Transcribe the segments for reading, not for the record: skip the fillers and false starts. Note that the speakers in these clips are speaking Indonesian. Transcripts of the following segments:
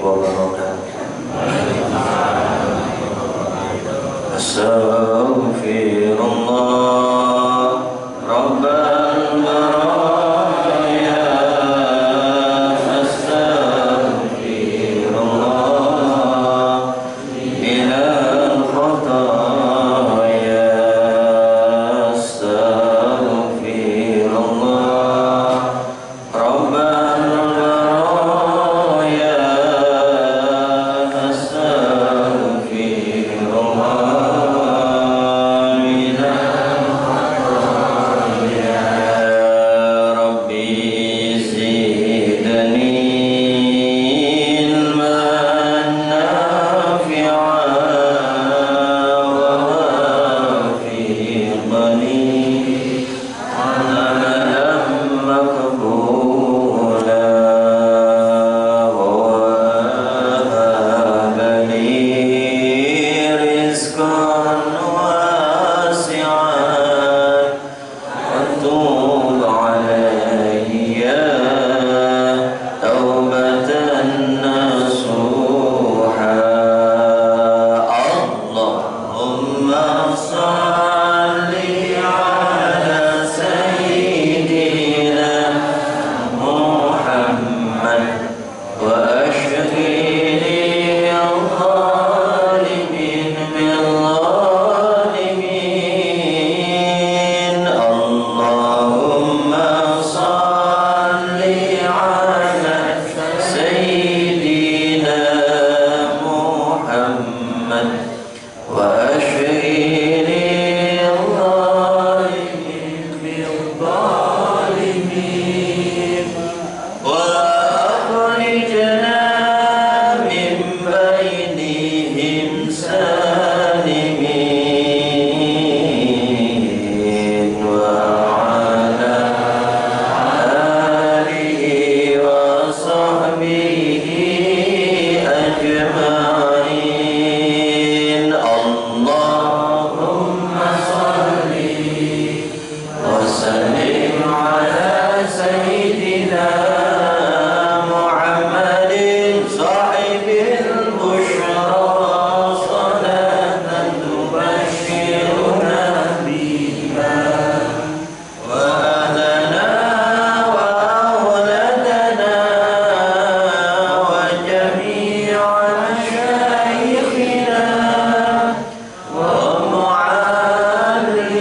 wabarakatuh. Astaghfirullah Rabbal baraya. Astaghfirullah minal khataya. Astaghfirullah Rabbal baraya. Astaghfirullah minal khataya. Rabbi zidni ilman nafi'an wa wafiqni amalan maqbula wa wahab li rizqan wasi'an wa tub alayya taubatan nasuha. Allahumma salli ala sayyidina Muhammad wa ashghili al-zalimin bil-zalimin. Allahumma salli ala sayyidina Muhammad wa ashghili al-zalimin bil-zalimin. وأخرجنا من بينهم سالمين وعلى آله وصحبه أجمعين. اللهم صل وسلم على سيدنا محمد صاحب البشرى صلاة تبشرنا بها وأهلنا وأولادنا وجميع مشايخنا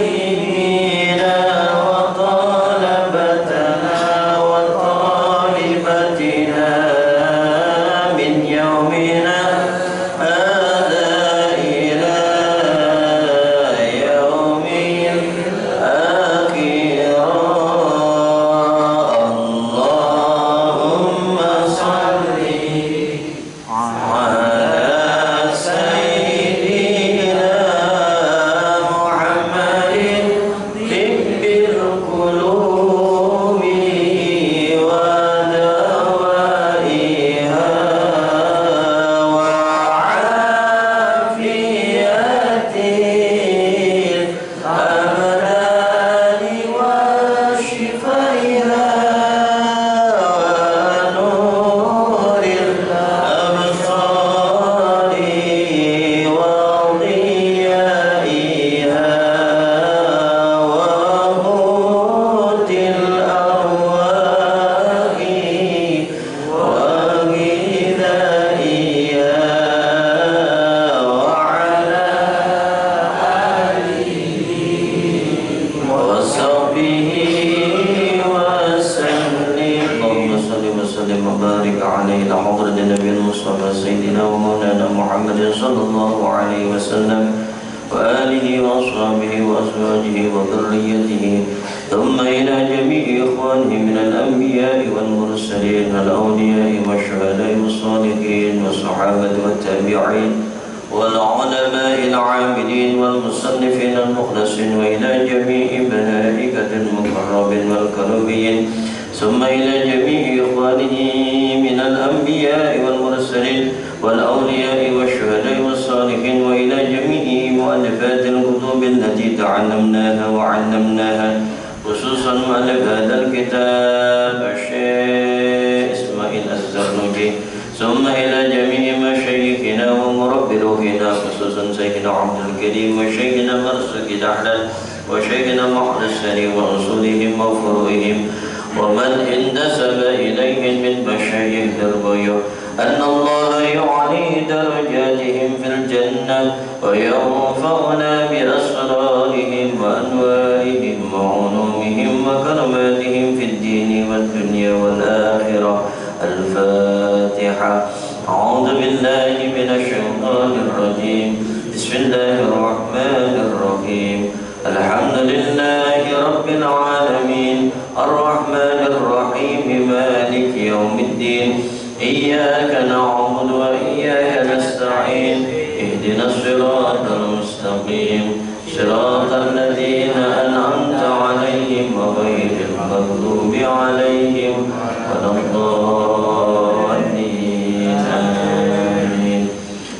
ومعلمينا وطلبتنا وطالبتنا من يومنا هذا إلى يوم الآخرة. اللهم صل على سيدنا محمد طب القلوب ودوائها وعافية الأبدان وشفائها ونور الأبصار وضيائها وموت الأرواح وغذائها وعلى آله وصحبه وسلم. اللهم صل وسلم وبارك عليه حضرة النبي المصطفى سيدنا ومولانا محمد صلى الله عليه وسلم وآله وأصحابه وأزواجه وذريته ثم إلى جميع إخوانه من الأنبياء والمرسلين والأولياء والشهداء والصالحين والصحابة والتابعين والعلماء العاملين والمصنفين المخلصين وإلى جميع ملائكة المقربين والكرمين ثم إلى جميع إخوانه من الأنبياء والمرسلين والأولياء والشهداء والصالحين وإلى جميع مؤلفات الكتب التي تعلمناها وعلمناها خصوصا مؤلف هذا الكتاب الشيخ إسماعيل الزرنوجي ثم إلى جميع مشايخنا ومربي روحنا خصوصا سيدنا عبد الكريم وشيخنا مرزق دحلان وشيخنا محدثني وأصولهم وفروعهم ومن انتسب إليهم من مشايخ الغيوب أن الله يعلي درجاتهم في الجنة وينفعنا بأسرارهم وأنوارهم وعلومهم وكراماتهم في الدين والدنيا والآخرة. الفاتحة. أعوذ بالله من الشيطان الرجيم. بسم الله الرحمن الرحيم. الحمد لله رب العالمين الرحمن الرحيم مالك يوم الدين إياك نعبد وإياك نستعين اهدنا الصراط المستقيم صراط الذين أنعمت عليهم غير المغضوب عليهم ولا الضالين آمين.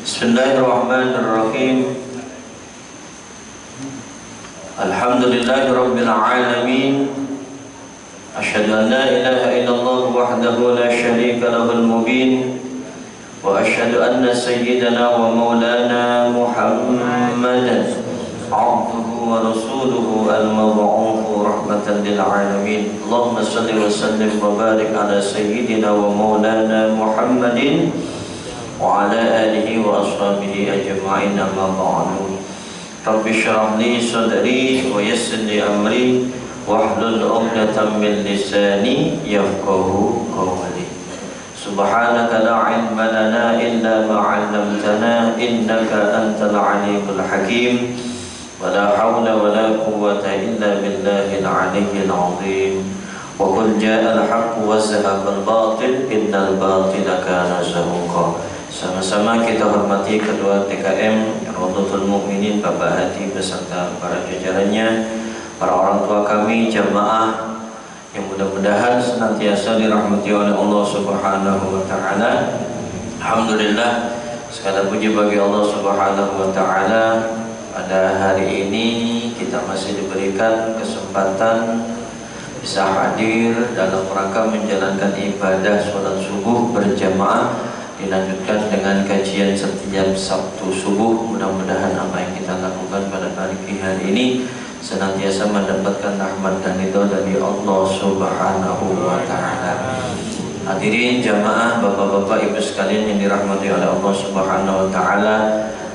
بسم الله الرحمن الرحيم. الحمد لله رب العالمين. أشهد أن لا إله إلا الله وحده لا شريك له المبين وأشهد أن سيدنا ومولانا محمدا عبده ورسوله المبعوث رحمة للعالمين. اللهم صل وسلم وبارك على سيدنا ومولانا محمد وعلى آله وأصحابه أجمعين. أما بعد. رب اشرح لي صدري ويسر لي أمري واحلل عقدة من لساني يفقهوا قولي. سبحانك لا علم لنا إلا ما علمتنا إنك أنت العليم الحكيم ولا حول ولا قوة إلا بالله العلي العظيم. وقل جاء الحق وزهق الباطل إن الباطل كان زهوقا. Sama-sama kita hormati kedua TKM Raudhatul Mukminin Bapak Hadi beserta para jajarannya, para orang tua kami, jamaah yang mudah-mudahan senantiasa dirahmati oleh Allah Subhanahu wa taala. Alhamdulillah, segala puji bagi Allah Subhanahu wa taala. Pada hari ini kita masih diberikan kesempatan bisa hadir dalam rangka menjalankan ibadah sholat subuh berjamaah, dilanjutkan dengan kajian setiap Sabtu subuh. Mudah-mudahan apa yang kita lakukan pada hari ini senantiasa mendapatkan rahmat dan ridho dari Allah Subhanahu wa taala. Hadirin jamaah, bapak-bapak, ibu sekalian yang dirahmati oleh Allah Subhanahu wa taala,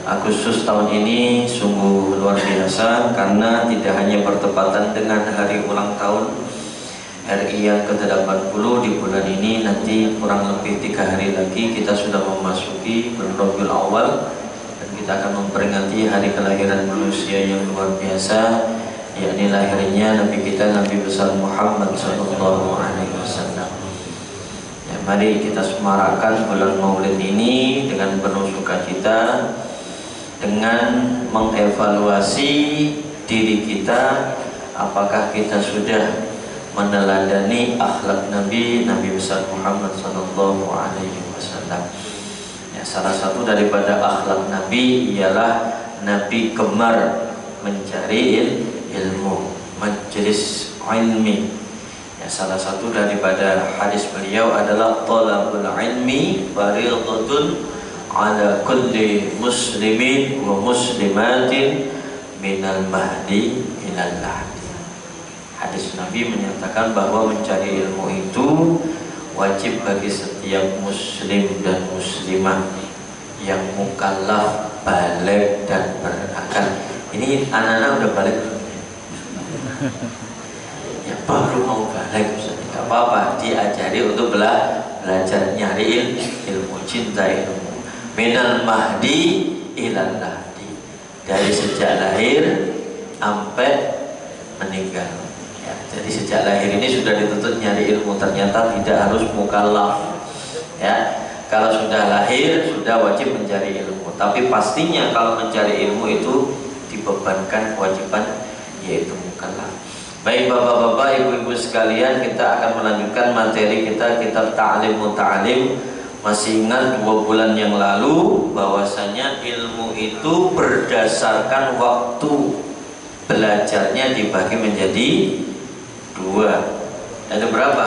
Agustus tahun ini sungguh luar biasa karena tidak hanya bertepatan dengan hari ulang tahun RI yang ke-80 di bulan ini, nanti kurang lebih 3 hari lagi kita sudah memasuki bulan Rabiul Awal dan kita akan memperingati hari kelahiran manusia yang luar biasa, yakni lahirnya Nabi kita Nabi besar Muhammad sallallahu alaihi wasallam. Ya, mari kita semarakan bulan Maulid ini dengan penuh sukacita, dengan mengevaluasi diri kita, apakah kita sudah meneladani akhlak Nabi besar Muhammad sallallahu alaihi wasallam. Ya, salah satu daripada akhlak Nabi ialah Nabi gemar mencari ilmu, majlis ilmi. Ya, salah satu daripada hadis beliau adalah talabul ilmi fardhatun ala kulli muslimin wa muslimatin minal mahdi ilal lahdi. Hadis Nabi menyatakan bahwa mencari ilmu itu wajib bagi setiap muslim dan muslimah yang mukallaf, baligh dan berakal. Ini anak-anak udah balik belum? Ya baru mau balik, tidak apa-apa, diajari untuk belajar nyari ilmu, cinta ilmu. Minal mahdi ilal lahdi, dari sejak lahir sampai meninggal. Jadi sejak lahir ini sudah dituntut nyari ilmu, ternyata tidak harus mukallaf. Ya, kalau sudah lahir sudah wajib mencari ilmu. Tapi pastinya kalau mencari ilmu itu dibebankan kewajiban yaitu mukallaf. Baik bapak-bapak, ibu-ibu sekalian, kita akan melanjutkan materi kita, kitab Ta'lim Muta'alim. Masih ingat 2 bulan yang lalu bahwasanya ilmu itu berdasarkan waktu belajarnya dibagi menjadi 2. Ada berapa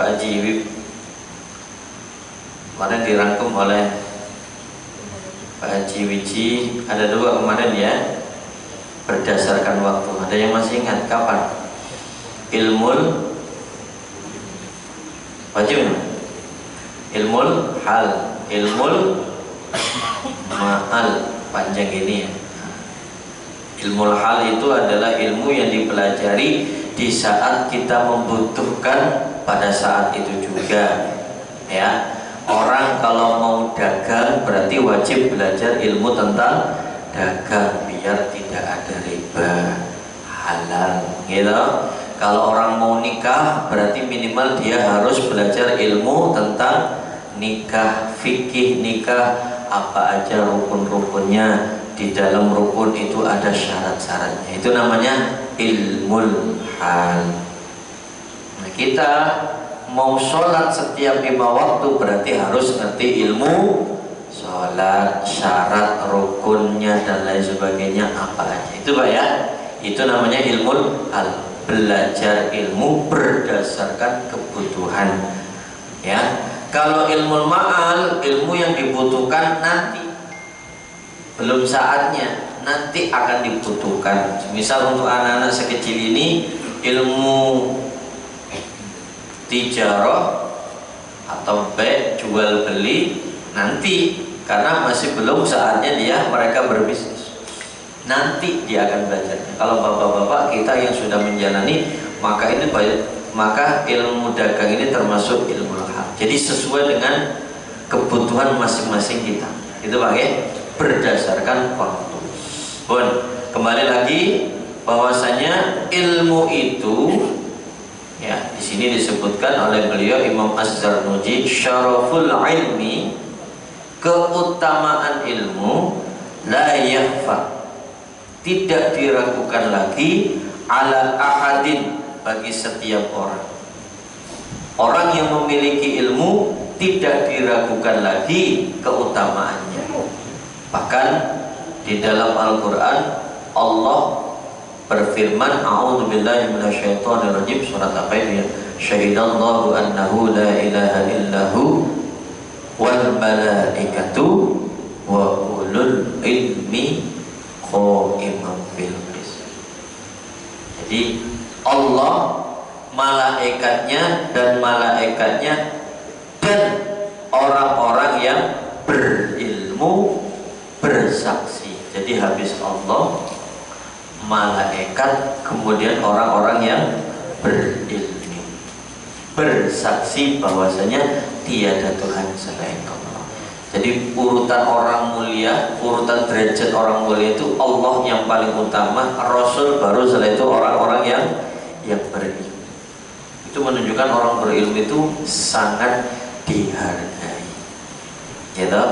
Pak Haji? kemarin dirangkum oleh Pak Haji Wiji, ada 2 kemarin ya, berdasarkan waktu. Ada yang masih ingat kapan? Ilmul wajib, ilmul hal, ilmul ma'al, panjang ini ya. Ilmul hal itu adalah ilmu yang dipelajari di saat kita membutuhkan pada saat itu juga ya. Orang kalau mau dagang berarti wajib belajar ilmu tentang dagang biar tidak ada riba, halal gitu. Kalau orang mau nikah berarti minimal dia harus belajar ilmu tentang nikah, fikih nikah, apa aja rukun-rukunnya, di dalam rukun itu ada syarat-syaratnya. Itu namanya ilmul hal. Nah, kita mau sholat setiap 5 waktu berarti harus ngerti ilmu sholat, syarat, rukunnya dan lain sebagainya apa aja. Itu Pak ya, itu namanya ilmul hal, belajar ilmu berdasarkan kebutuhan ya. Kalau ilmu ma'al, ilmu yang dibutuhkan nanti, belum saatnya, nanti akan dibutuhkan. Misal untuk anak-anak sekecil ini ilmu tijarah atau jual beli nanti, karena masih belum saatnya mereka berbisnis. Nanti dia akan belajarnya. Kalau bapak-bapak kita yang sudah menjalani, maka ilmu dagang ini termasuk ilmu hal. Jadi sesuai dengan kebutuhan masing-masing kita. Itu Pak ya, berdasarkan waktu. Pun kembali lagi bahwasanya ilmu itu ya, di sini disebutkan oleh beliau Imam Az-Zarnuji, syaraful ilmi, keutamaan ilmu, la yakhfa, tidak diragukan lagi, ala ahadin, bagi setiap orang. Orang yang memiliki ilmu tidak diragukan lagi keutamaannya. Bahkan di dalam Al-Quran Allah berfirman, a'udzubillahi minasyaitonirrajim, surat apa itu ya? Syahidallahu annahu la ilaha illahu wal malaikatu wa ulul ilmi qaiman bil qist. Jadi Allah, malaikatnya dan orang-orang yang berilmu bersaksi. Jadi habis Allah, malaikat, kemudian orang-orang yang berilmu bersaksi bahwasanya tiada Tuhan selain Allah. Jadi urutan orang mulia, urutan derajat orang mulia itu Allah yang paling utama, Rasul baru setelah itu orang-orang yang berilmu. Itu menunjukkan orang berilmu itu sangat dihargai. Gitu.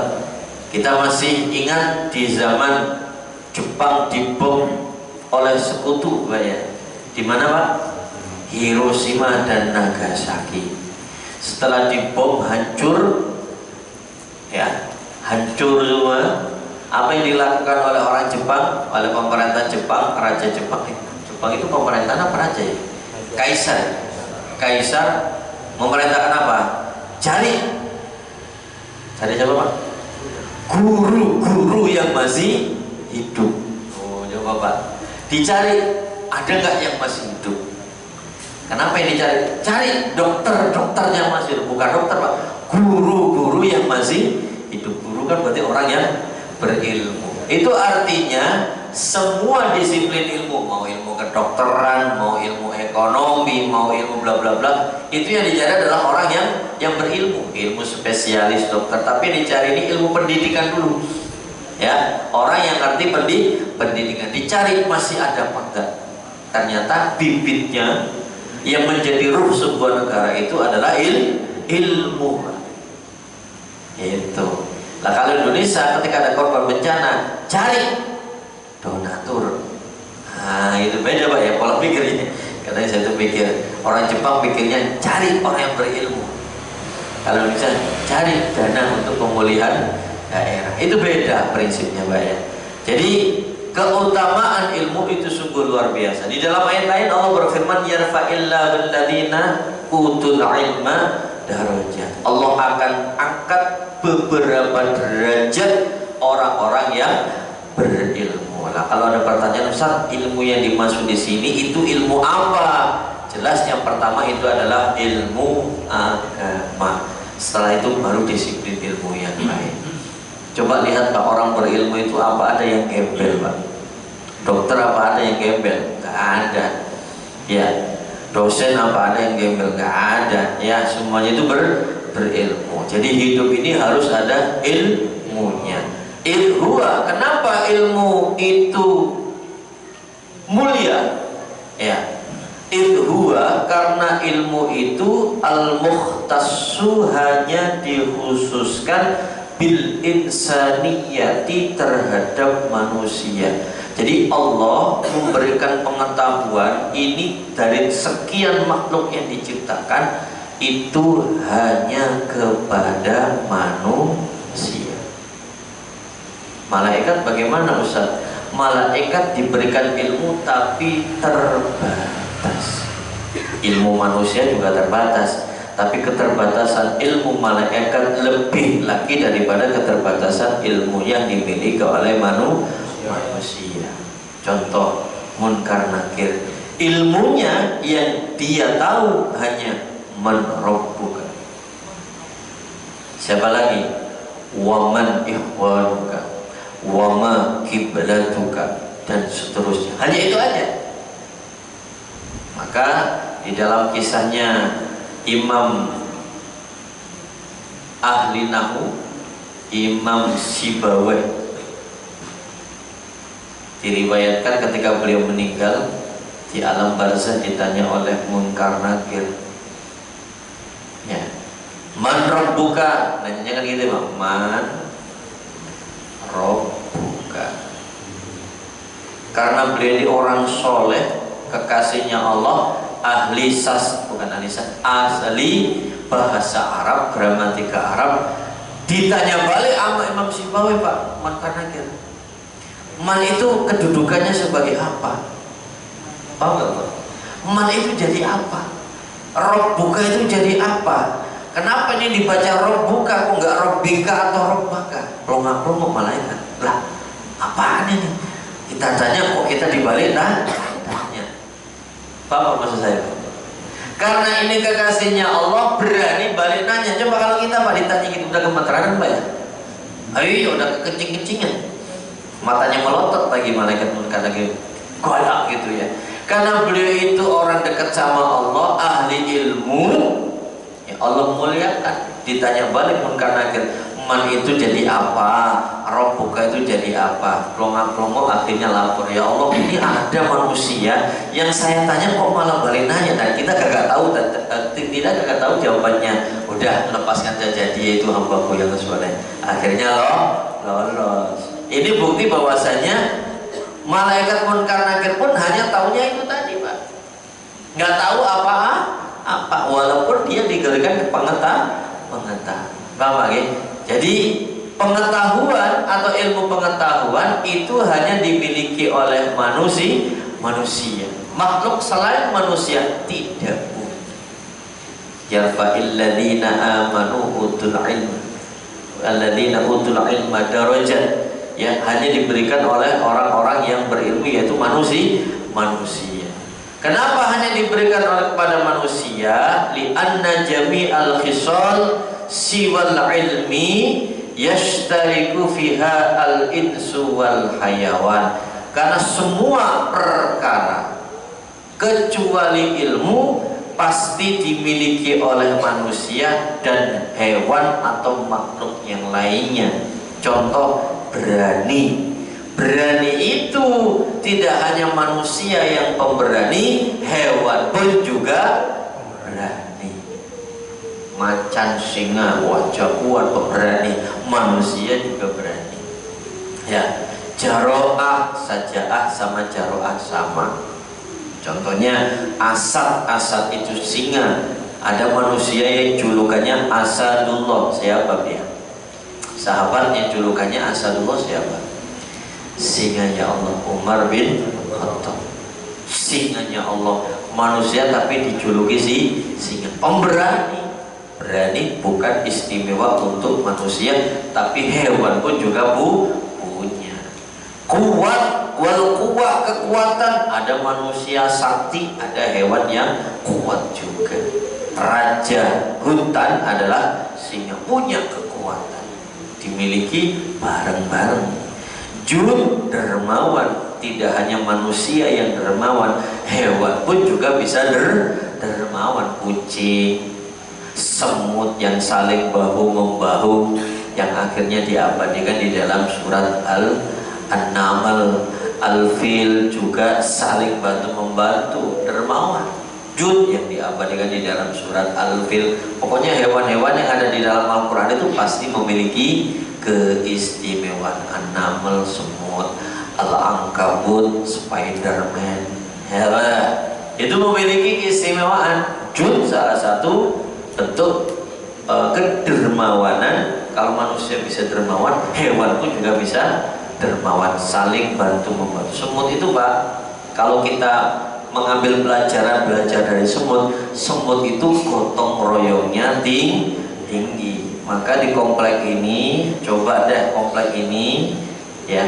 Kita masih ingat di zaman Jepang dibom oleh sekutu, Pak ya. Di mana Pak? Hiroshima dan Nagasaki. Setelah dibom hancur, ya, hancur semua. Apa yang dilakukan oleh orang Jepang, oleh pemerintah Jepang, Raja Jepang? Jepang itu pemerintahan apa raja ya? Kaisar memerintahkan apa? Cari siapa Pak? Guru-guru yang masih hidup. Oh, coba Pak, dicari ada nggak yang masih hidup? Kenapa yang dicari? Cari dokter yang masih hidup, bukan dokter Pak, guru-guru yang masih hidup. Guru kan berarti orang yang berilmu. Itu artinya semua disiplin ilmu, mau ilmu kedokteran, mau ilmu ekonomi, mau ilmu bla bla bla, itu yang dicari adalah orang yang berilmu, ilmu spesialis dokter. Tapi dicari ini ilmu pendidikan dulu, ya, orang yang ngerti pendidikan. Dicari masih ada apa enggak? Ternyata bibitnya yang menjadi ruh sebuah negara itu adalah ilmu. Itu. Lah kalau Indonesia ketika ada korban bencana, cari donatur. Nah, itu beda Pak ya pola pikirnya. Katanya saya tuh pikir, orang Jepang pikirnya cari orang yang berilmu. Kalau bisa cari dana untuk pemulihan daerah. Itu beda prinsipnya Pak ya. Jadi keutamaan ilmu itu sungguh luar biasa. Di dalam ayat lain Allah berfirman, yarfa'illahu alladziina utul ilma darajat. Allah akan angkat beberapa derajat orang-orang yang berilmu. Nah, kalau ada pertanyaan, Ustaz, ilmu yang dimaksud di sini itu ilmu apa? Jelas yang pertama itu adalah ilmu agama. Setelah itu baru disiplin ilmu yang lain. Coba lihat Pak, orang berilmu itu apa ada yang gembel Pak? Dokter apa ada yang gembel? Gak ada. Ya, dosen apa ada yang gembel? Gak ada. Ya, semuanya itu berilmu. Jadi hidup ini harus ada ilmunya. Ilhuwa, kenapa ilmu itu mulia? Ya, ilhuwa karena ilmu itu al-mukhtassu hanya dikhususkan bil insaniyati terhadap manusia. Jadi Allah memberikan pengetahuan ini dari sekian makhluk yang diciptakan itu hanya kepada manusia. Malaikat bagaimana Ustaz? Malaikat diberikan ilmu tapi terbatas. Ilmu manusia juga terbatas, tapi keterbatasan ilmu malaikat lebih lagi daripada keterbatasan ilmu yang dimiliki oleh manusia. Contoh munkar nakir, ilmunya yang dia tahu hanya man rabbuka. Siapa lagi? Waman ikhwanuka, wama kiblatuka, dan seterusnya. Hanya itu aja. Maka di dalam kisahnya Imam ahli Nahu, Imam Sibawayh, diriwayatkan ketika beliau meninggal di alam barzah ditanya oleh munkar nakir, ya, man rabbuka, nanya kan gitu Pak, man rabbuka. Karena beliau ini orang soleh, kekasihnya Allah, ahli asli bahasa Arab, gramatika Arab. Ditanya balik sama Imam Sibawayh, Pak, man nakir, man itu kedudukannya sebagai apa? Paham gak Pak? Man itu jadi apa? Rabbuka itu jadi apa? Kenapa ini dibaca Rabbuka, kok nggak Rabbika atau Rabbaka? Pelongo-pelongo malaikat. Lah, apaan ini? Kita tanya kok kita dibalik tanya. Paham maksud saya? Karena ini kekasihnya Allah, berani balik nanya. Coba kalau kita Pak ditanya gitu, udah gemeteran Pak ya? Ayo udah kekencing-kencingan, matanya melotot lagi malaikat munkar lagi golak gitu ya. Karena beliau itu orang dekat sama Allah, ahli ilmu, ya Allah muliakan. Ditanya balik munkar nakir, man itu jadi apa? Rabbuka itu jadi apa? Pelongo-pelongo akhirnya lapor, ya Allah, ini ada manusia yang saya tanya kok malah balik nanya, dan kita gak tahu, tidak tahu jawabannya. Udah, lepaskan saja, dia itu hambaku yang soleh. Akhirnya lolos. Ini bukti bahwasanya malaikat munkar nakir pun hanya taunya itu tadi Pak, nggak tahu apa, walaupun dia diberikan pengetahuan. Paham lagi? Jadi pengetahuan atau ilmu pengetahuan itu hanya dimiliki oleh manusia. Makhluk selain manusia tidak. Yarfa'il ladzina amanu utul ilma, alladzina utul ilma darajat. Ya, hanya diberikan oleh orang-orang yang berilmu, yaitu manusia. Kenapa hanya diberikan oleh kepada manusia? Li'anna jami'al khisal siwal ilmi yashtariku fiha al-insu wal hayawan. Karena semua perkara kecuali ilmu pasti dimiliki oleh manusia dan hewan atau makhluk yang lainnya. Contoh, berani itu tidak hanya manusia yang pemberani, hewan pun juga berani. Macan, singa, wajah kuat, pemberani, manusia juga berani. Ya, jaro'ah, sajaah sama jaro'ah sama. Contohnya Asad itu singa. Ada manusia yang julukannya Asadullah. Siapa dia? Sahabat yang julukannya Asadullah siapa? Singanya Allah, Umar bin Khattab. Singanya Allah, manusia tapi dijuluki singa, pemberani. Berani bukan istimewa untuk manusia, tapi hewan pun juga punya. Kuat, wal kuwah, kekuatan. Ada manusia sakti, ada hewan yang kuat juga. Raja hutan adalah singa, punya kekuatan, dimiliki bareng-bareng. Jun, dermawan. Tidak hanya manusia yang dermawan, hewan pun juga bisa dermawan. Kucing, semut yang saling bahu-membahu, yang akhirnya diabadikan di dalam surat An-Naml. Al-Fil juga saling bantu-membantu, dermawan. Jud yang diabadikan di dalam surat Al-Fil. Pokoknya hewan-hewan yang ada di dalam Al-Quran itu pasti memiliki keistimewaan. An-Naml, semut, Al-Ankabut, Spiderman, itu memiliki keistimewaan. Jud salah satu bentuk kedermawanan. Kalau manusia bisa dermawan, hewan pun juga bisa dermawan, saling bantu membantu. Semut itu Pak, kalau kita mengambil belajar dari semut itu gotong royongnya tinggi. Maka di komplek ini, coba deh komplek ini ya,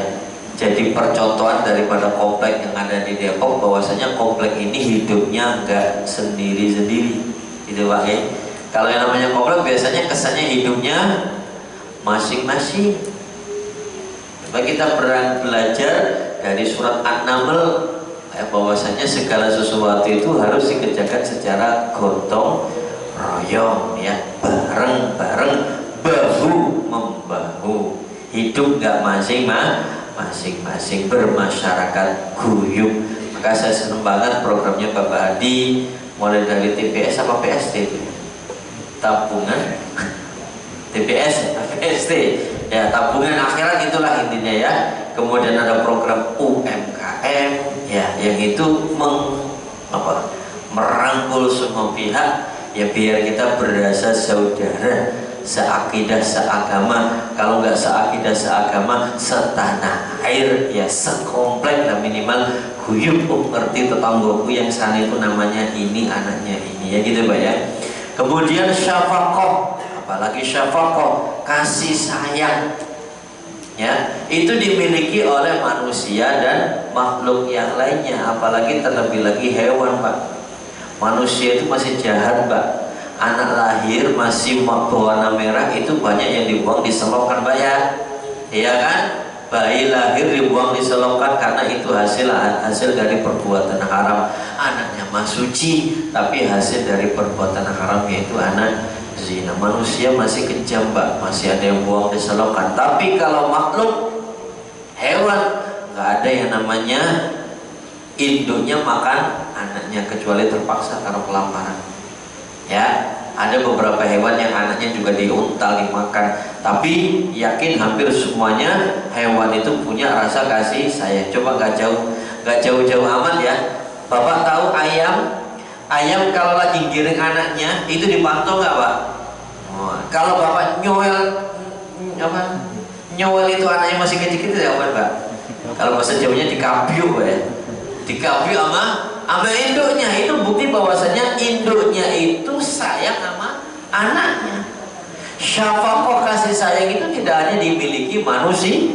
jadi percontohan daripada komplek yang ada di Depok, bahwasanya komplek ini hidupnya enggak sendiri-sendiri, gitu Pak ya. Kalau yang namanya komplek biasanya kesannya hidupnya masing-masing. Coba kita belajar dari surat An-Naml ya, bahwasanya segala sesuatu itu harus dikerjakan secara gotong royong ya, bareng-bareng, bahu membahu, hidup nggak masing-masing, bermasyarakat guyup. Maka saya senang banget programnya Bapak Hadi, mulai dari TPS apa PST itu? Tabungan TPS, PST ya, tabungan akhirat, itulah intinya ya. Kemudian ada program UMKM ya, yang itu merangkul semua pihak ya, biar kita berasa saudara, seakidah, seagama. Kalau nggak seakidah, seagama, setanah air ya, sekomplek lah minimal. Guyup, ngerti tetanggaku yang sana itu namanya ini, anaknya ini ya, gitu Pak ya. Kemudian syafaqah, apalagi syafaqah, kasih sayang ya, itu dimiliki oleh manusia dan makhluk yang lainnya, apalagi terlebih lagi hewan Pak. Manusia itu masih jahat Pak, anak lahir masih berwarna merah itu banyak yang dibuang diselopkan Pak ya, iya kan? Bayi lahir dibuang diselopkan karena itu hasil dari perbuatan haram. Anaknya mah suci tapi hasil dari perbuatan haram, yaitu anak zina. Manusia masih kejam Pak, masih ada yang buang diselopkan. Tapi kalau makhluk hewan nggak ada yang namanya induknya makan anaknya, kecuali terpaksa karena kelaparan ya. Ada beberapa hewan yang anaknya juga diuntal, dimakan. Tapi yakin hampir semuanya hewan itu punya rasa kasih sayang. Coba nggak jauh-jauh amat ya. Bapak tahu ayam kalau lagi giring anaknya itu dipantau nggak Pak? Oh, kalau Bapak nyowel itu anaknya masih kecil-kecil ya Pak? Kalau bahasa Jawanya dikabiu Pak ya. Dikabiu sama induknya, itu bukti bahwasanya induknya itu sayang sama anaknya. Syafaqah, kasih sayang itu tidak hanya dimiliki manusia,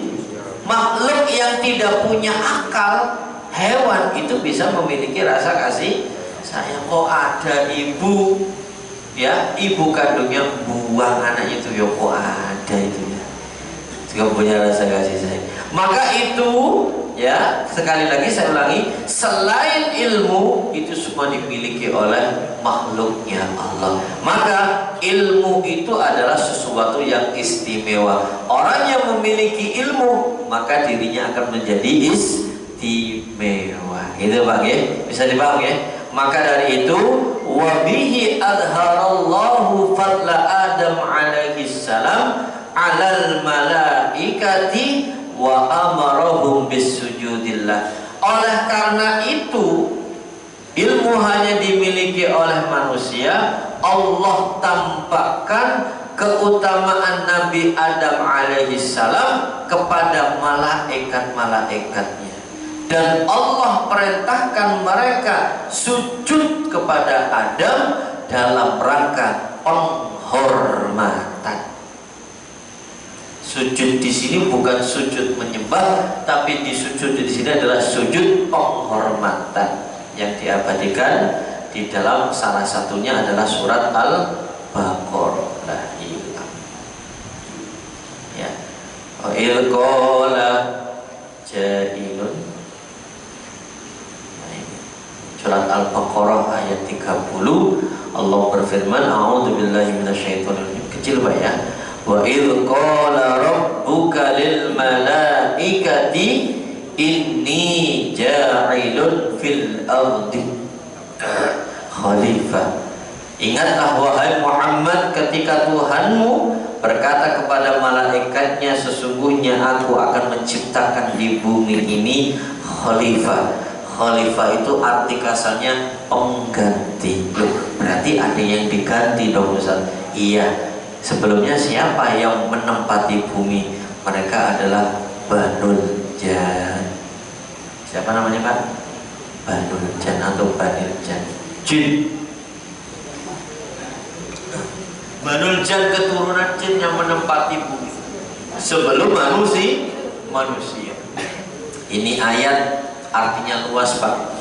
makhluk yang tidak punya akal, hewan itu bisa memiliki rasa kasih sayang. Kok ada ibu ya, ibu kandungnya buang anaknya itu ya, kok ada itu ya, juga punya rasa kasih sayang. Maka itu ya, sekali lagi saya ulangi, selain ilmu itu semua dimiliki oleh makhluknya Allah. Maka ilmu itu adalah sesuatu yang istimewa. Orang yang memiliki ilmu maka dirinya akan menjadi istimewa. Gitu Pak ya, bisa dipaham ya. Maka dari itu, wabihi adharallahu fadla Adam alaihi salam alal malaikati wa amarahum bisujudillah. Oleh karena itu, ilmu hanya dimiliki oleh manusia. Allah tampakkan keutamaan Nabi Adam alaihissalam kepada malaikat-malaikatnya, dan Allah perintahkan mereka sujud kepada Adam dalam rangka penghormatan. Sujud di sini bukan sujud menyembah, tapi di sujud di sini adalah sujud penghormatan yang diabadikan di dalam salah satunya adalah surat Al-Baqarah. Ya. Ilqala jahilun. Surat Al-Baqarah ayat 30 Allah berfirman, a'udzubillahi minasyaitonirrajim. Kecil Pak ya. Wa idz qala rabbuka lil malaikati inni ja'ilun fil ardi khalifah. Ingatlah wahai Muhammad ketika Tuhanmu berkata kepada malaikatnya, sesungguhnya aku akan menciptakan di bumi ini khalifah. Khalifah itu arti kasarnya pengganti. Loh, berarti ada yang diganti dong Ustaz? Iya. Sebelumnya siapa yang menempati bumi? Mereka adalah Banul Jan. Siapa namanya Pak? Banul Jan atau Banil Jan. Jin. Banul Jan keturunan jin yang menempati bumi sebelum manusia. Ini ayat artinya luas Pak.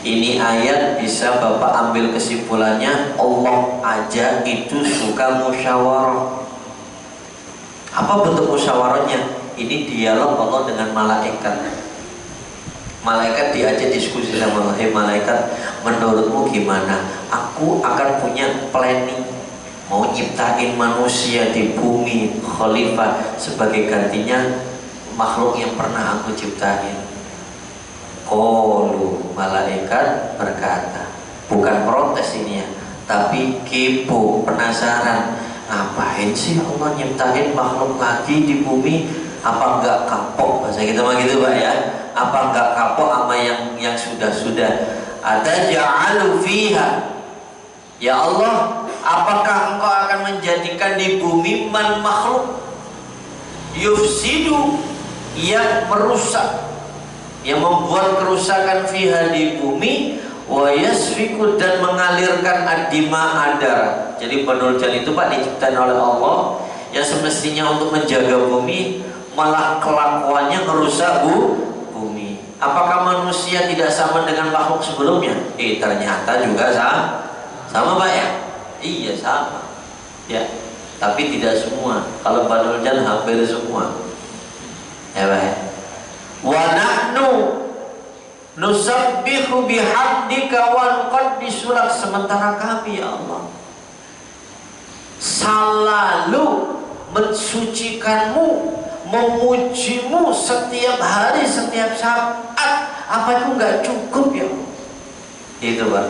Ini ayat bisa Bapak ambil kesimpulannya, Allah aja itu suka musyawarah. Apa bentuk musyawarahnya? Ini dialog Allah dengan malaikat. Malaikat diajak diskusi sama Allah. Malaikat, menurutmu gimana? Aku akan punya planning, mau nyiptain manusia di bumi khalifah sebagai gantinya makhluk yang pernah aku ciptain. Qalu, malaikat berkata, bukan protes ini ya, tapi kepo, penasaran, ngapain sih Allah nyiptain makhluk lagi di bumi? Apa enggak kapok? Bahasa kita mah gitu Pak ya. Apa enggak kapok sama yang sudah-sudah? Ataja'alu fiha, ya Allah, apakah engkau akan menjadikan di bumi man makhluk yufsidu, yang merusak, yang membuat kerusakan fiha di bumi, wa yasfiku, dan mengalirkan ad-dima, darah. Jadi penurjan itu Pak diciptakan oleh Allah yang semestinya untuk menjaga bumi, malah kelakuannya merusak bumi. Apakah manusia tidak sama dengan makhluk sebelumnya? Ternyata juga sama Pak ya. Iya sama ya, tapi tidak semua. Kalau penurjan hampir semua ya Pak ya. Wa nahnu nusabbihu bihamdika wa nuqaddisu lak, sementara kami ya Allah selalu mensucikanmu, memujimu setiap hari, setiap saat. Apa itu nggak cukup ya? Itu Pak.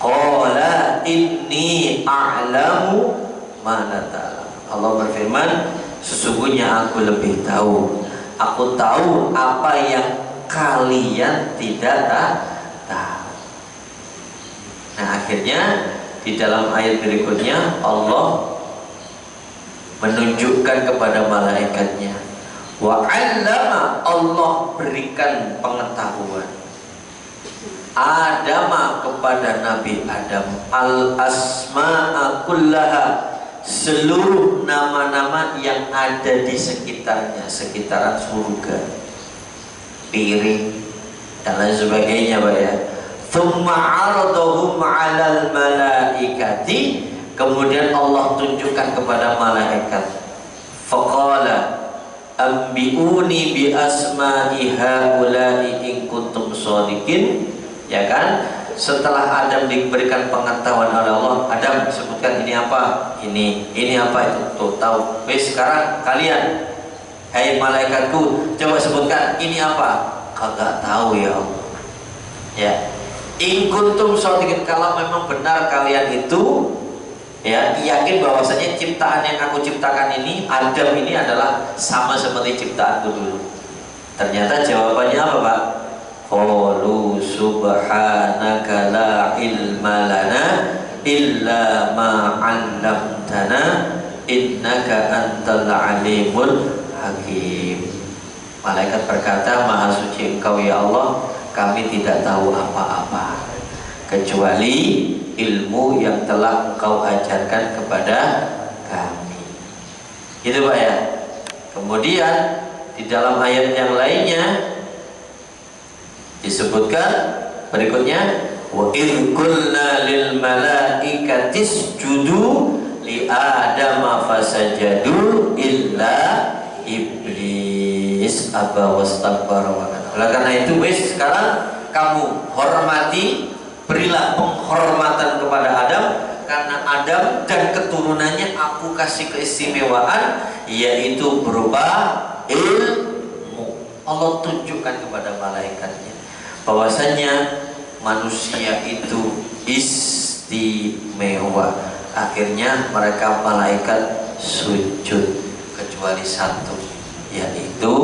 Qala inni a'lamu ma la ta'lam. Allah berfirman, sesungguhnya aku lebih tahu. Aku tahu apa yang kalian tidak tahu. Nah akhirnya di dalam ayat berikutnya Allah menunjukkan kepada malaikatnya, wa 'allama, Allah berikan pengetahuan Adama, kepada Nabi Adam, al asma'a kullaha, seluruh nama-nama yang ada di sekitarnya, sekitaran surga, piring dan lain sebagainya Pak ya. Thumma 'aradahum 'alal malaikati, kemudian Allah tunjukkan kepada malaikat. Faqala ambiuni bi asma'i haula'i in kuntum shadiqin. Ya kan? Setelah Adam diberikan pengetahuan oleh Allah, Adam sebutkan ini apa, ini apa, itu tuh tahu. Wes sekarang kalian, hai malaikatku, coba sebutkan ini apa. Kagak tahu ya Allah. Ya, in kuntum shadiqin, kalau memang benar kalian itu ya yakin bahwasanya ciptaan yang aku ciptakan ini, Adam ini adalah sama seperti ciptaanku dulu. Ternyata jawabannya apa Pak? Qalu subhanaka la ilma lana illa ma 'allamtana innaka antal alimul hakim. Malaikat berkata, maha suci engkau ya Allah, kami tidak tahu apa-apa. kecuali ilmu yang telah engkau ajarkan kepada kami. Itu Pak ya. Kemudian di dalam ayat yang lainnya disebutkan berikutnya, wa idh qulna lil malaikati isjudu li adama fasajadu illa iblis aba wastakbara wa kana. Oleh karena itu wis sekarang kamu hormati, berilah penghormatan kepada Adam, karena Adam dan keturunannya aku kasih keistimewaan, yaitu berupa ilmu. Allah tunjukkan kepada malaikatnya bahwasanya manusia itu istimewa. Akhirnya mereka malaikat sujud kecuali satu, yaitu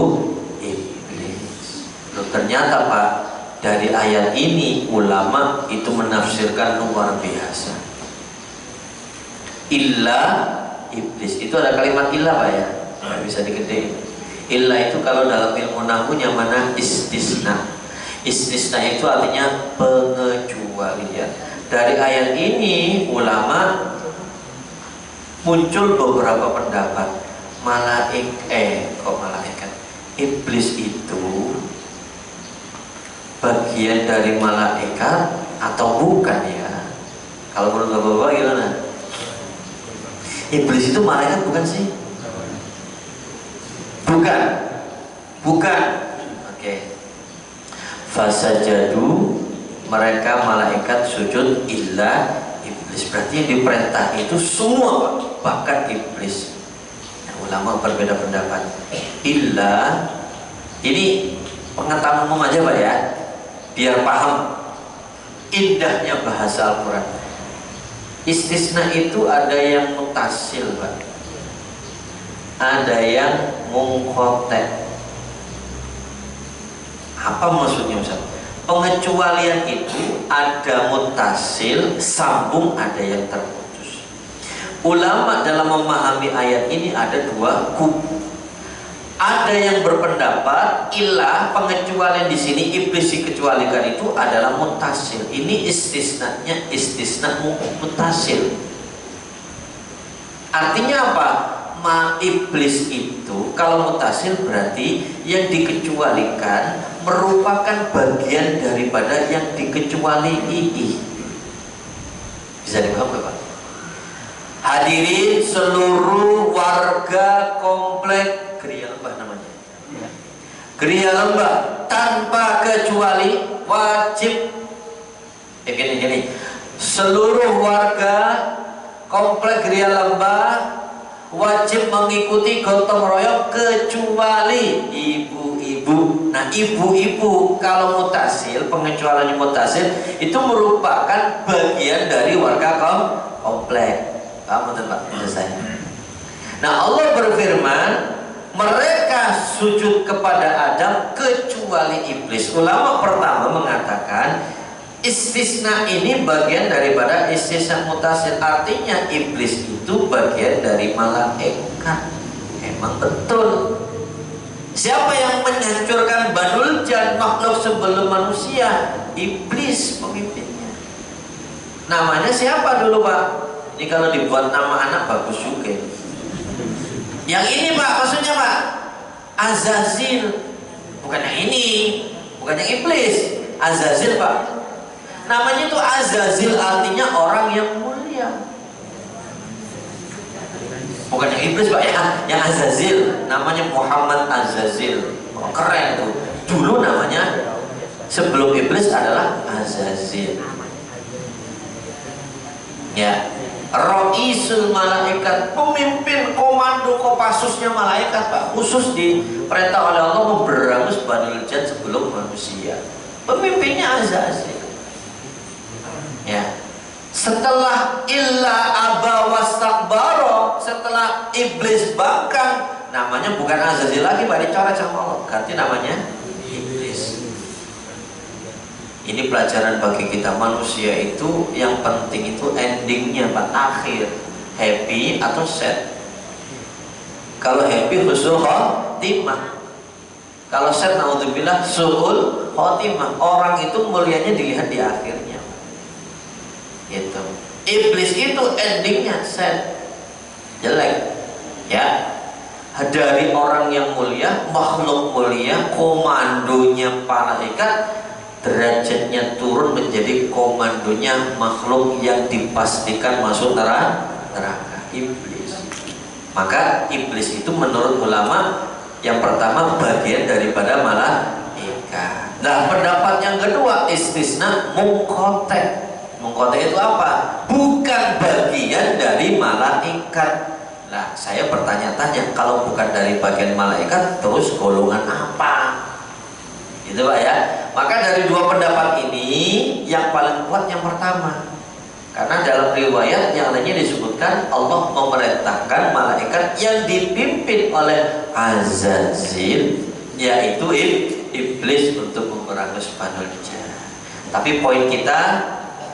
iblis. Loh, ternyata Pak, dari ayat ini ulama itu menafsirkan luar biasa. Illa iblis, itu ada kalimat illa Pak ya, nggak bisa digedein. Illa itu kalau dalam ilmu nahwu yang mana istisna. Istisna itu artinya pengecualian. Dari ayat ini ulama muncul beberapa pendapat. Malaikat iblis itu bagian dari malaikat atau bukan ya? Kalau menurut Bapak gimana? Iblis itu malaikat bukan sih? Bukan. Oke. Fasajadu, mereka malaikat sujud illa iblis. Berarti yang diperintah itu semua, bahkan iblis. Nah, ulama berbeda pendapat. Illa, ini pengetahuan umum aja Pak ya, biar paham indahnya bahasa Al-Quran. Istisna itu ada yang mutasil Pak, ada yang mungkotek. Apa maksudnya Ustaz? Pengecualian itu ada mutasil, sambung, ada yang terputus. Ulama dalam memahami ayat ini ada dua kubu. Ada yang berpendapat ilah pengecualian di sini iblis dikecualikan itu adalah mutasil. Ini istisnanya istisna mutasil. Artinya apa? Iblis itu kalau mutasil berarti yang dikecualikan merupakan bagian daripada yang dikecualii. Bisa dipaham Pak? Hadirin seluruh warga komplek Geria Lembah namanya. Geria Lembah tanpa kecuali wajib. Gini. Seluruh warga komplek Geria Lembah wajib mengikuti gotong royong kecuali ibu-ibu. Nah, ibu-ibu kalau mutasil, pengecualian mutasil itu merupakan bagian dari warga komplek. Paham betul Pak? Selesai. Nah, Allah berfirman, mereka sujud kepada Adam kecuali iblis. Ulama pertama mengatakan istisna ini bagian daripada istisna mutasil. Artinya iblis itu bagian dari malaikat. Emang betul. Siapa yang menghancurkan Banul Jan, makhluk sebelum manusia? Iblis pemimpinnya. Namanya siapa dulu Pak? Ini kalau dibuat nama anak bagus juga. Yang ini Pak, maksudnya Pak Azazil. Bukan yang ini, bukan yang iblis. Azazil Pak. Namanya itu Azazil, artinya orang yang mulia. Bukan yang iblis Pak ya, yang Azazil. Namanya Muhammad Azazil. Oh, keren tuh. Dulu namanya sebelum iblis adalah Azazil. Ya, Roisul malaikat, pemimpin komando kopasusnya malaikat Pak. Khusus diperintah oleh Allah memberangus Banul Jan sebelum manusia. Pemimpinnya Azazil. Ya. Setelah illa aba wastakbara, setelah iblis bangkang, namanya bukan Azazil lagi Pak, dicoret sama Allah, ganti namanya iblis. Ini pelajaran bagi kita. Manusia itu yang penting itu endingnya Pak, akhir, happy atau sad. Kalau happy husnul khotimah, kalau sad naudzubillah su'ul khotimah. Orang itu mulianya dilihat di akhirnya. Gitu. Iblis itu endingnya jelek, ya. Dari orang yang mulia, makhluk mulia, komandonya malaikat, derajatnya turun menjadi komandonya makhluk yang dipastikan masuk neraka, iblis. Maka iblis itu menurut ulama yang pertama bagian daripada malaikat. Nah, pendapat yang kedua istisna mungkotek. Mungkotek itu apa? Bukan bagian dari malaikat. Nah, saya bertanya-tanya, kalau bukan dari bagian malaikat, terus golongan apa? Gitu Pak ya. Maka dari dua pendapat ini, yang paling kuat yang pertama. Karena dalam riwayat yang lainnya disebutkan Allah memerintahkan malaikat yang dipimpin oleh Azazil, yaitu iblis, untuk memerangi Subhanul Jannah. Tapi poin kita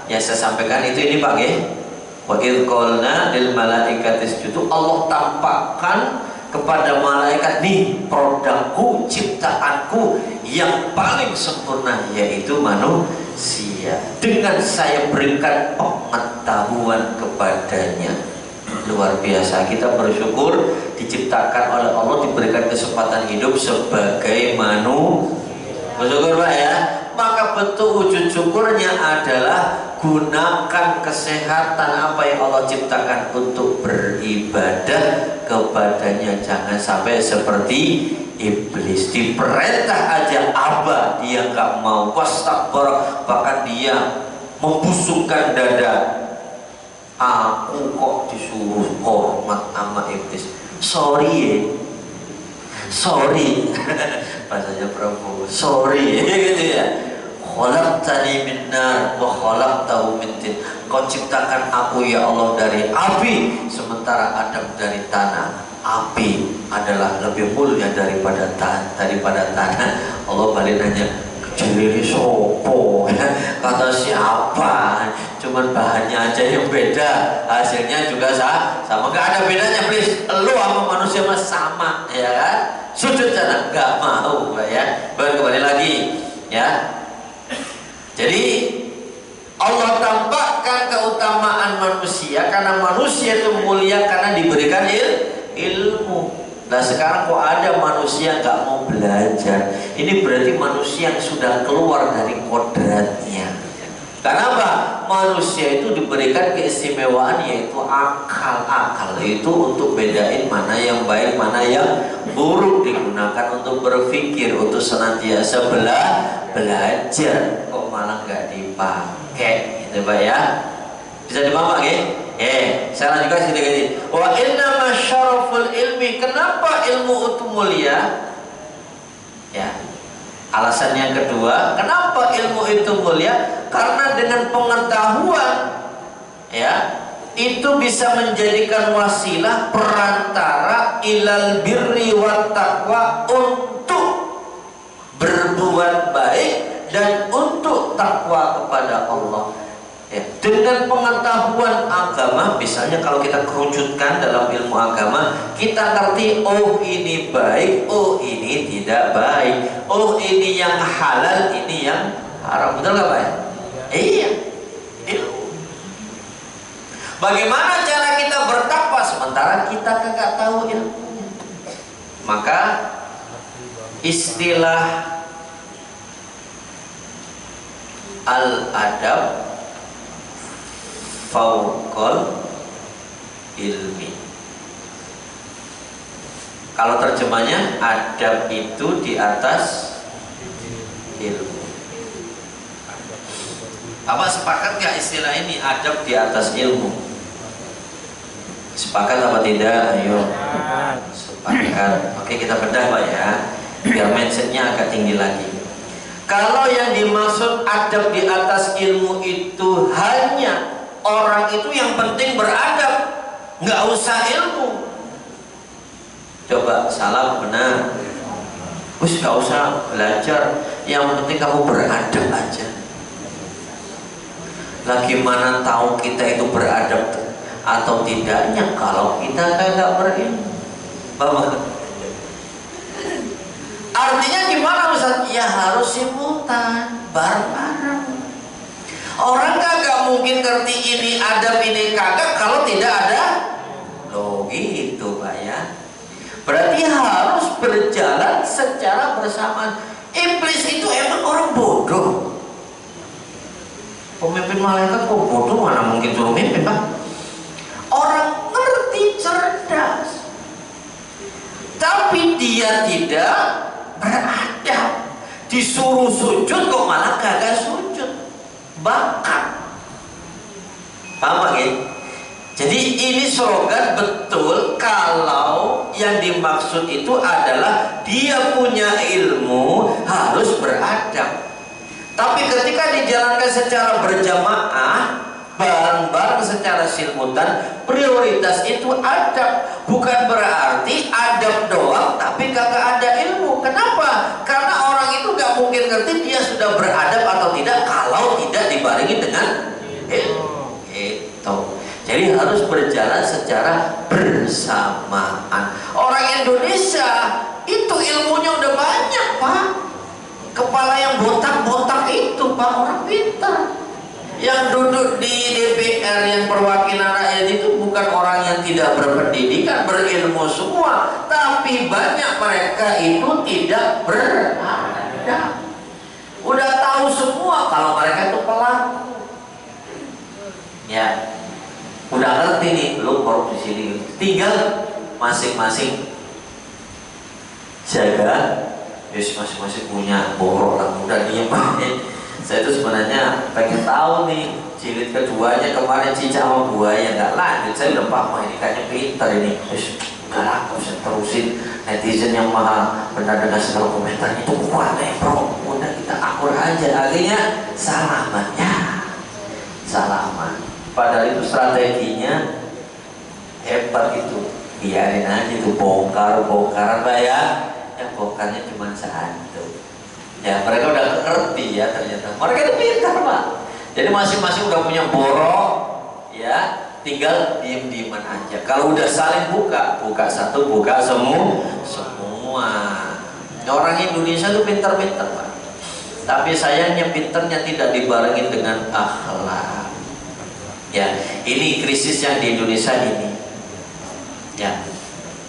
yang saya sampaikan itu ini Pak ya. Wa idh qulna lil malaikati isjudu, Allah tampakkan kepada malaikat, nih produkku, ciptaanku yang paling sempurna, yaitu manusia, dengan saya berikan pengetahuan kepadanya. Luar biasa, kita bersyukur diciptakan oleh Allah, diberikan kesempatan hidup sebagai manusia. Bersyukur Pak ya. Maka bentuk wujud syukurnya adalah gunakan kesehatan apa yang Allah ciptakan untuk beribadah kepadanya. Jangan sampai seperti iblis, diperintah aja abah, dia nggak mau, wastakbar, bahkan dia membusukkan dada. Aku kok disuruh hormat sama iblis, sorry bahasanya Prabowo, sorry gitu ya. Khalaqtani min nar wa khalaqtahu min tin. Kau ciptakan aku ya Allah dari api, sementara Adam dari tanah. Api adalah lebih mulia daripada tanah. Allah balik nanya, jadi sopo kata siapa? Cuman bahannya aja yang beda, hasilnya juga sama. Gak ada bedanya please. Lu sama manusia mah sama, ya kan? Sujud sana gak mau ya. Kembali lagi ya. Jadi Allah tampakkan keutamaan manusia karena manusia itu mulia karena diberikan ilmu. Nah sekarang kok ada manusia nggak mau belajar, ini berarti manusia yang sudah keluar dari kodratnya. Karena apa? Manusia itu diberikan keistimewaan yaitu akal. Akal itu untuk bedain mana yang baik, mana yang buruk, digunakan untuk berpikir, untuk senantiasa belajar. Kok malah nggak dipakai, gitu Pak ya? Bisa dipakai ya? Saya lanjutkan sedikit ini. Wa inna masyaraful ilmi, kenapa ilmu itu mulia? Ya. Alasan yang kedua, kenapa ilmu itu mulia? Karena dengan pengetahuan ya, itu bisa menjadikan wasilah perantara ilal birri wat taqwa, untuk berbuat baik dan untuk takwa kepada Allah. Ya, dengan pengetahuan agama, misalnya kalau kita kerucutkan dalam ilmu agama, kita ngerti, oh ini baik, oh ini tidak baik, oh ini yang halal, ini yang haram. Betul nggak Pak? Iya. Bagaimana cara kita bertakwa sementara kita nggak tahu ilmunya? Maka istilah al-adab fauqal ilmi, kalau terjemahnya adab itu di atas ilmu. Apa sepakat nggak istilah ini, adab di atas ilmu? Sepakat apa tidak? Ayo sepakat. Oke, kita bedah Pak ya, biar mindsetnya agak tinggi lagi. Kalau yang dimaksud adab di atas ilmu itu hanya orang itu yang penting beradab, nggak usah ilmu. Coba salah benar, terus nggak usah belajar, yang penting kamu beradab aja. Lagi mana tahu kita itu beradab atau tidaknya kalau kita tidak berilmu? Bapak, artinya gimana Ustaz? Ya harus simultan, bareng-bareng. Orang kagak mungkin mungkin ngerti ini adab ini kagak kalau tidak ada logi itu Pak ya. Berarti harus berjalan secara bersamaan. Iblis itu emang orang bodoh. Pemimpin malaikat kok bodoh, mana mungkin suruh mimpin Pak? Orang ngerti, cerdas, tapi dia tidak beradab. Disuruh sujud kok malah kagak sujud, bakat. Paham ya? Jadi ini slogan betul kalau yang dimaksud itu adalah dia punya ilmu harus beradab. Tapi ketika dijalankan secara berjamaah, bareng-bareng secara simultan, prioritas itu adab. Bukan berarti adab doang tapi kagak ada ilmu. Kenapa? Karena orang itu gak mungkin ngerti dia sudah beradab atau tidak kalau tidak dibarengi dengan ilmu. Gitu. Jadi harus berjalan secara bersamaan. Orang Indonesia itu ilmunya udah banyak Pak. Kepala yang botak-botak itu Pak, orang pintar. Yang duduk di DPR yang perwakilan rakyat itu bukan orang yang tidak berpendidikan, berilmu semua, tapi banyak mereka itu tidak beradab. Udah tahu semua kalau mereka itu pelaku. Ya, udah ngerti nih, lu korup di sini. Tinggal masing-masing jaga. Masing-masing punya borok lah, udah diem aja. Saya tuh sebenarnya pengen tahu nih jilid keduanya kemarin cicak sama buaya nggak lanjut. Saya udah paham ini kayaknya pintar ini. Nggak laku saya terusin. Netizen yang maha benar dengan segala komentar itu kuat bro. Udah kita akur aja. Akhirnya salaman ya, salaman. Padahal itu strateginya hebat itu. Biarin aja itu bongkar-bongkaran Pak ya. Yang bongkarnya cuma satu. Ya mereka udah ngerti ya ternyata. Mereka itu pintar Pak. Jadi masing-masing udah punya borok, ya tinggal diem-dieman aja. Kalau udah saling buka satu, buka semua. Orang Indonesia itu pintar-pintar Pak. Tapi sayangnya pintarnya tidak dibarengi dengan akhlak. Ya ini krisis yang di Indonesia ini. Ya.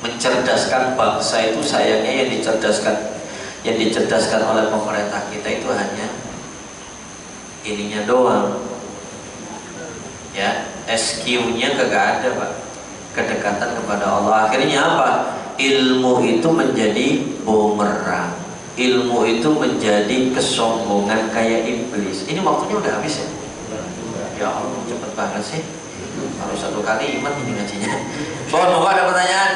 Mencerdaskan bangsa itu sayangnya yang dicerdaskan oleh pemerintah kita itu hanya ininya doang ya, SQ-nya kagak ada Pak, kedekatan kepada Allah. Akhirnya apa? Ilmu itu menjadi bumerang, ilmu itu menjadi kesombongan kayak iblis. Ini waktunya udah habis ya? Ya Allah cepet banget sih. Harus satu kali iman ini ngajinya. Mohon ada pertanyaan?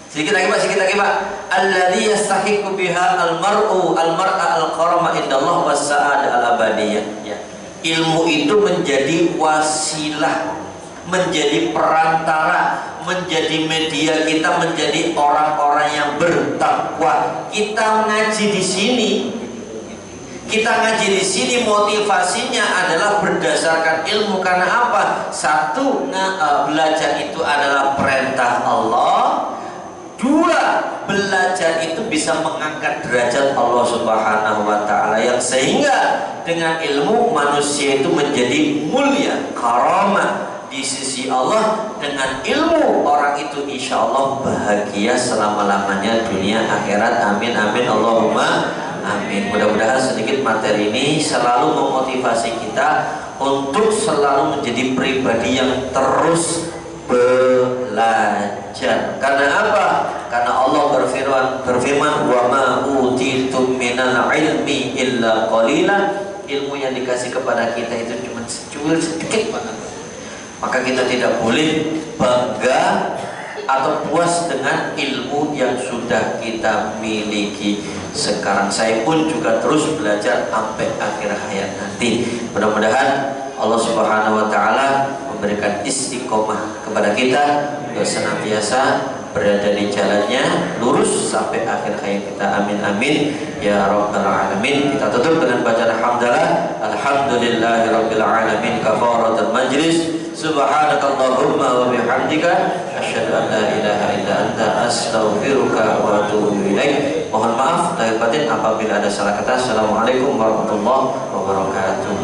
Sedikit lagi Pak. Alladzi yastahiqu biha al-mar'a al-karama indallah was-sa'adah al-abadiyah. Ya. Ilmu itu menjadi wasilah, menjadi perantara, menjadi media kita menjadi orang-orang yang bertakwa. Kita ngaji di sini. Kita ngaji di sini motivasinya adalah berdasarkan ilmu. Karena apa? Satu, belajar itu adalah perintah Allah. Dua, belajar itu bisa mengangkat derajat Allah Subhanahu wa Ta'ala, yang sehingga dengan ilmu manusia itu menjadi mulia, karamah di sisi Allah. Dengan ilmu orang itu insya Allah bahagia selama-lamanya dunia akhirat. Amin amin Allahumma amin. Mudah-mudahan sedikit materi ini selalu memotivasi kita untuk selalu menjadi pribadi yang terus belajar. Karena apa? Karena Allah berfirman wa ma utitum minal ilmi illa qalila. Ilmu yang dikasih kepada kita itu cuma secuil sedikit banget. Maka kita tidak boleh bangga atau puas dengan ilmu yang sudah kita miliki sekarang. Saya pun juga terus belajar sampai akhir hayat nanti. Mudah-mudahan Allah Subhanahu wa Ta'ala memberikan istiqomah kepada kita untuk senantiasa berada di jalannya lurus sampai akhir hayat kita. Amin amin ya rabbal alamin. Kita tutup dengan bacaan hamdalah. Alhamdulillahirabbil alamin. Kafaratul majlis. Subhanakallahumma wa bihamdika asyhadu an la ilaha illa anta astaghfiruka wa atubu ilaik. Mohon maaf lahir batin apabila ada salah kata. Assalamualaikum warahmatullahi wabarakatuh.